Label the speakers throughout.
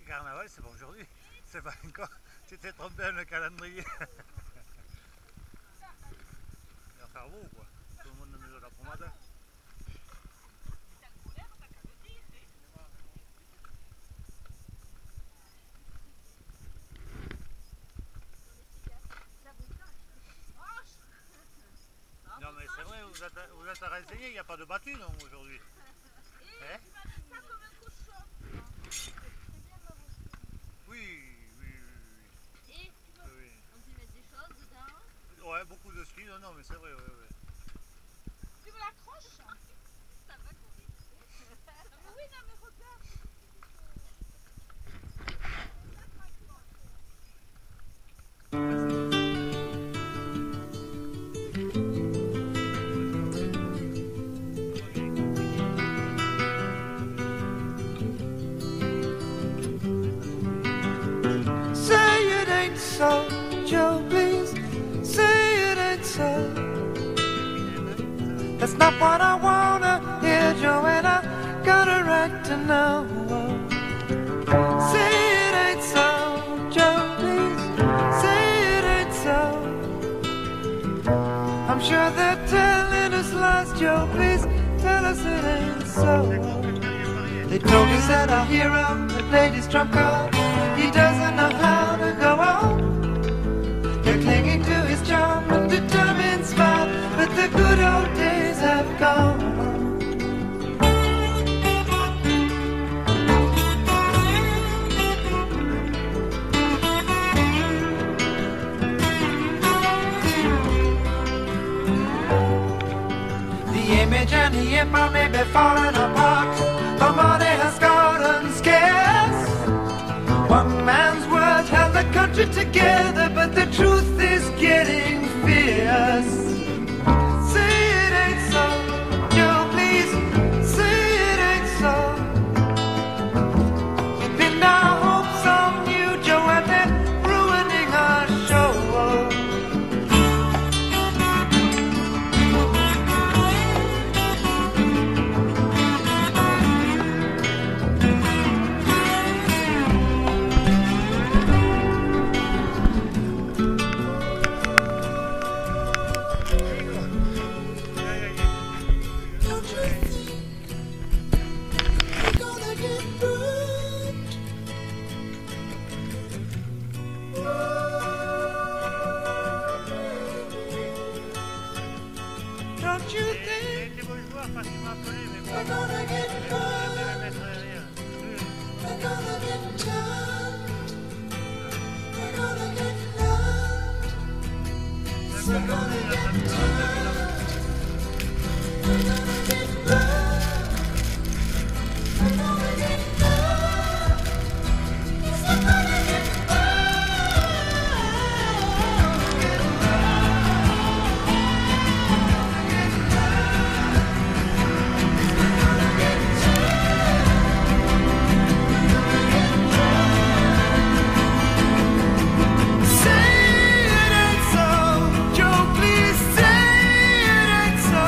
Speaker 1: carnaval, c'est pas aujourd'hui. C'est pas encore. Tu t'es trompé dans le calendrier. Il va faire beau quoi. Tout le monde met de la pommade. Non mais c'est vrai, vous êtes renseigné, il n'y a pas de battu non aujourd'hui. Hein? Oui, oui, oui, oui.
Speaker 2: Et
Speaker 1: Oui.
Speaker 2: on peut mettre des choses dedans.
Speaker 1: Ouais, beaucoup de ski, non, non, mais c'est vrai, ouais, ouais.
Speaker 2: Tu veux la croche? Ça va courir. Oui, non, mais regarde.
Speaker 3: Say it ain't so, Joe, please. Say it ain't so. That's not what I wanna hear, Joe, and I got a right to know. Say it ain't so, Joe, please. Say it ain't so. I'm sure they're telling us lies, Joe, please tell us it ain't so. They told us that our hero, the lady's trump card, he doesn't know how to go on. They're clinging to his charm and determined smile, but the good old days have gone. The image and the empire may be falling apart, the money has gotten scarce. One man's word held the country together, but the truth is getting fierce. Say it ain't so, Joe, please. Say it ain't so. We pinned our hopes on you, Joe, and they're ruining our show. Don't you think
Speaker 1: J'étais beau joueur parce qu'il m'a appelé, mais bon.
Speaker 3: we're gonna get
Speaker 1: Je
Speaker 3: burned?
Speaker 1: vais mettre derrière.
Speaker 3: We're gonna get turned. We're gonna get loved. We're gonna get turned. We're gonna get burned. We're gonna get loved. Yes, we're gonna get Say it ain't so, Joe, please say it ain't so.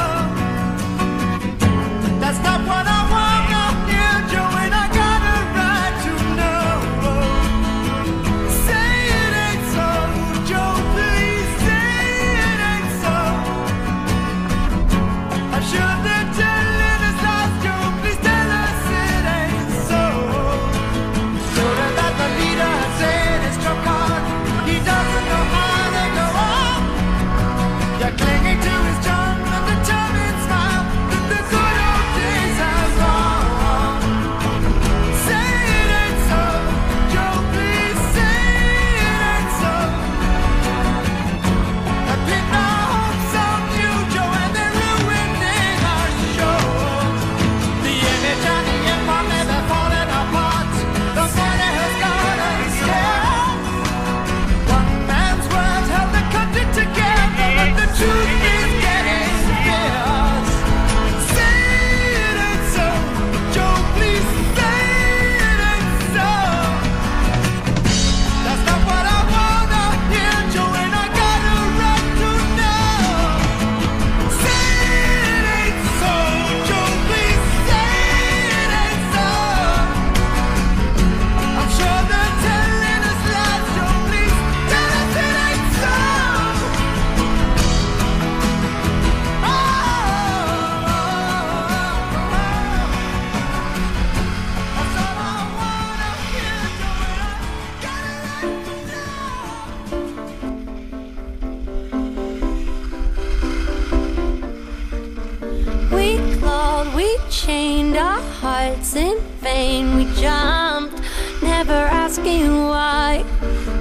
Speaker 4: chained our hearts in vain. We jumped, never asking why.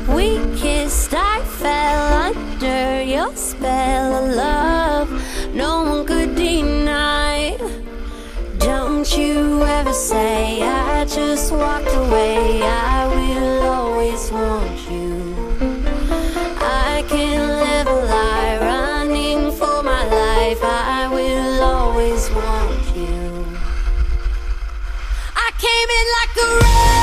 Speaker 4: We kissed, I fell under your spell of love no one could deny. Don't you ever say I just walked away. I will always want you. I can't live a lie, running for my life. I will always want you. I came in like a wreck.